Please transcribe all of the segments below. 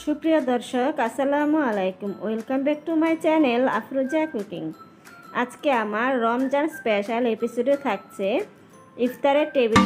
সুপ্রিয় দর্শক আসসালামু আলাইকুম, welcome back to my channel Afroza cooking. আজকে আমার রমজান স্পেশাল এপিসোডে থাকছে ইফতারের টেবিল।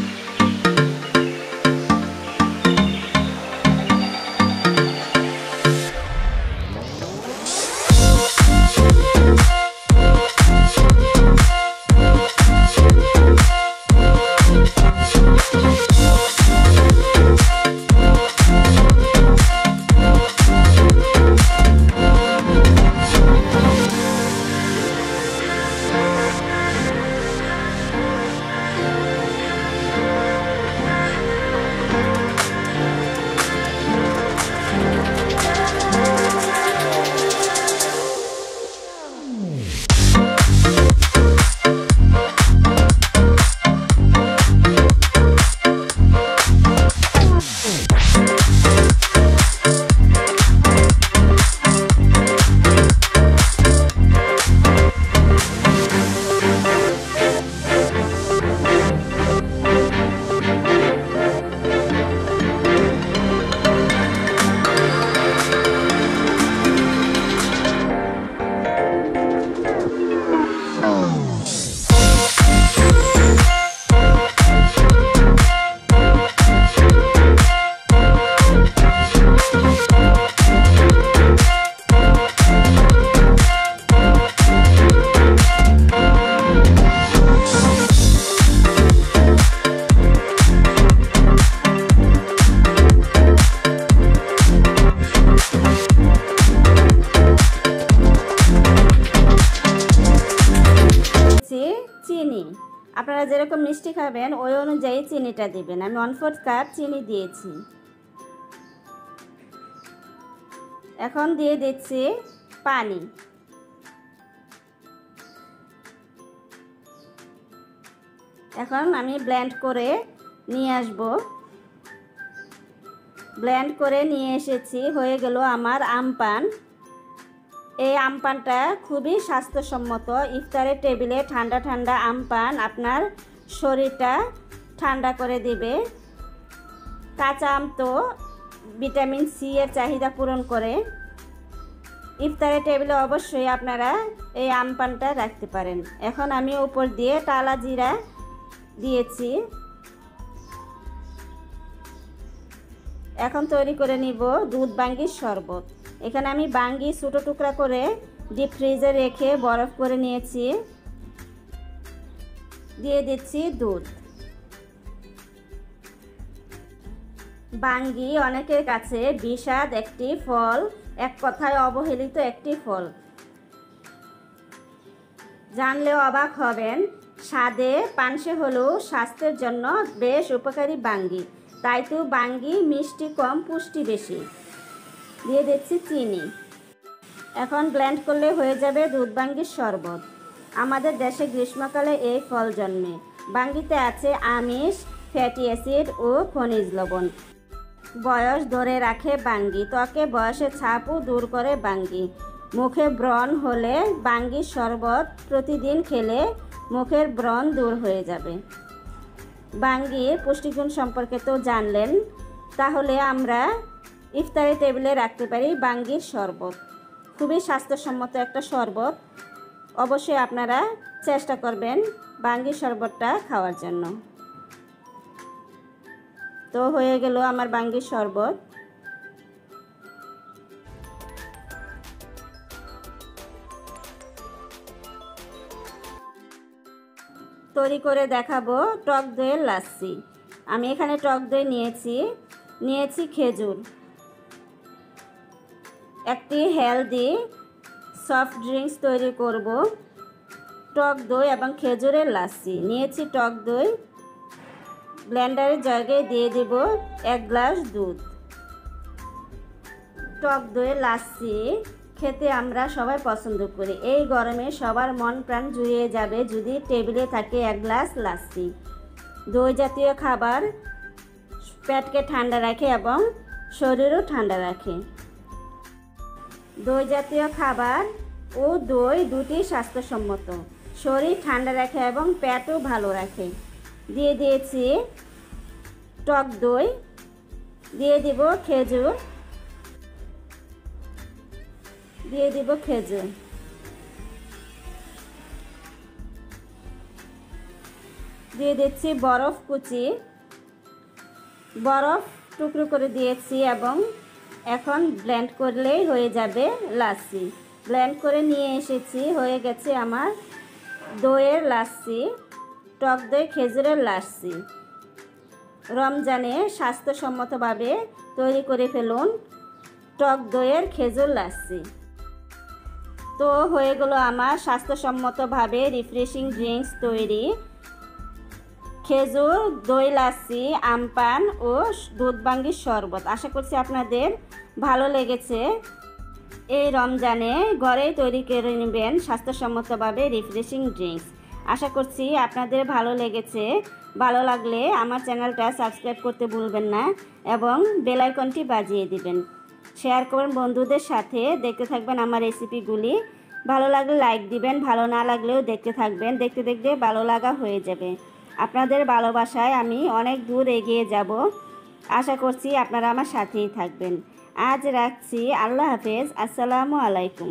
চিনি আপনারা যেরকম মিষ্টি খাবেন ওই অনুযায়ী চিনিটা দিবেন। আমি 1/4 কাপ চিনি দিয়েছি। এখন দিয়ে দিচ্ছি পানি। এখন আমি ব্লেন্ড করে নিয়ে আসব। ব্লেন্ড করে নিয়ে এসেছি, হয়ে গেল আমার আমপান। এই আমপানটা খুবই স্বাস্থ্যসম্মত। ইফতারের টেবিলে ঠান্ডা ঠান্ডা আমপান আপনার শরীরটা ঠান্ডা করে দিবে। কাঁচা আম তো ভিটামিন সি এর চাহিদা পূরণ করে। ইফতারের টেবিলে অবশ্যই আপনারা এই আমপানটা রাখতে পারেন। এখন আমি উপর দিয়ে টালা জিরা দিয়েছি। এখন তৈরি করে নিব দুধ বাঙ্গির শরবত। এখানে আমি বাঙ্গি ছোটো টুকরা করে ডিপ ফ্রিজে রেখে বরফ করে নিয়েছি। দিয়ে দিচ্ছি দুধ। বাঙ্গি অনেকের কাছে বিষাদ একটি ফল, এক কথায় অবহেলিত একটি ফল। জানলেও অবাক হবেন, স্বাদে পানসে হলেও স্বাস্থ্যের জন্য বেশ উপকারী বাঙ্গি। তাই তো বাঙ্গি মিষ্টি কম, পুষ্টি বেশি। দিয়ে দিচ্ছি চিনি। এখন ব্লেন্ড করলে হয়ে যাবে দুধ বাঙ্গির শরবত। আমাদের দেশে গ্রীষ্মকালে এই ফল জন্মে। বাঙ্গিতে আছে আমিষ, ফ্যাটি অ্যাসিড ও খনিজ লবণ। বয়স ধরে রাখে বাঙ্গি, ত্বকে বয়সের ছাপও দূর করে বাঙ্গি। মুখে ব্রণ হলে বাঙ্গির শরবত প্রতিদিন খেলে মুখের ব্রণ দূর হয়ে যাবে। বাঙ্গির পুষ্টিগুণ সম্পর্কে তো জানলেন, তাহলে আমরা ইফতারের টেবিলে রাখতে পারি বাঙ্গির শরবত। খুবই স্বাস্থ্যসম্মত একটা শরবত। অবশ্যই আপনারা চেষ্টা করবেন বাঙ্গির শরবতটা খাওয়ার জন্য। তো হয়ে গেল আমার বাঙ্গির শরবত। তৈরি করে দেখাবো টক দইয়ের লাচ্ছি। আমি এখানে টক দই নিয়েছি খেজুর। একটি হেলদি সফট ড্রিঙ্কস তৈরি করব। টক দই এবং খেজুরের লাচ্ছি নিয়েছি। টক দই ব্লেন্ডারের জায়গায় দিয়ে দিব 1 গ্লাস দুধ। টক দইয়ের লাচ্ছি খেতে আমরা সবাই পছন্দ করি। এই গরমে সবার মন প্রাণ জুড়িয়ে যাবে যদি টেবিলে থাকে 1 গ্লাস লাচ্ছি। দই জাতীয় খাবার পেটকে ঠান্ডা রাখে এবং শরীরও ঠান্ডা রাখে। দই জাতীয় খাবার ও দই দুটি স্বাস্থ্যসম্মত। শরীর ঠান্ডা রাখে এবং পেটও ভালো রাখে। দিয়ে দিয়েছি টক দই, দিয়ে দিব খেজুর, দিয়ে দিব খেজুর, দিয়ে দিচ্ছি বরফ কুচি, বরফ টুকরো করে দিয়েছি এবং এখন ব্লেন্ড করলেই হয়ে যাবে লাচ্ছি। ব্লেন্ড করে নিয়ে এসেছি, হয়ে গেছে আমার দইয়ের লাচ্ছি, টক দই খেজুরের লাচ্ছি। রমজানে স্বাস্থ্যসম্মতভাবে তৈরি করে ফেলুন টক দইয়ের খেজুর লাচ্ছি। তো হয়ে গেল আমার স্বাস্থ্যসম্মতভাবে রিফ্রেশিং ড্রিঙ্কস তৈরি, খেজুর দই লাচ্ছি, আমপান ও দুধ ভাঙ্গির শরবত। আশা করছি আপনাদের ভালো লেগেছে। এই রমজানে ঘরেই তৈরি করে নেবেন স্বাস্থ্যসম্মতভাবে রিফ্রেশিং ড্রিঙ্কস। আশা করছি আপনাদের ভালো লেগেছে। ভালো লাগলে আমার চ্যানেলটা সাবস্ক্রাইব করতে ভুলবেন না এবং বেল আইকনটি বাজিয়ে দিবেন। শেয়ার করবেন বন্ধুদের সাথে, দেখতে থাকবেন আমার রেসিপিগুলি। ভালো লাগলে লাইক দিবেন, ভালো না লাগলেও দেখতে থাকবেন। দেখতে দেখতে ভালো লাগা হয়ে যাবে। আপনাদের ভালোবাসায় আমি অনেক দূর এগিয়ে যাব। আশা করছি আপনারা আমার সাথেই থাকবেন। আজ রাখছি, আল্লাহ হাফেজ, আসসালামু আলাইকুম।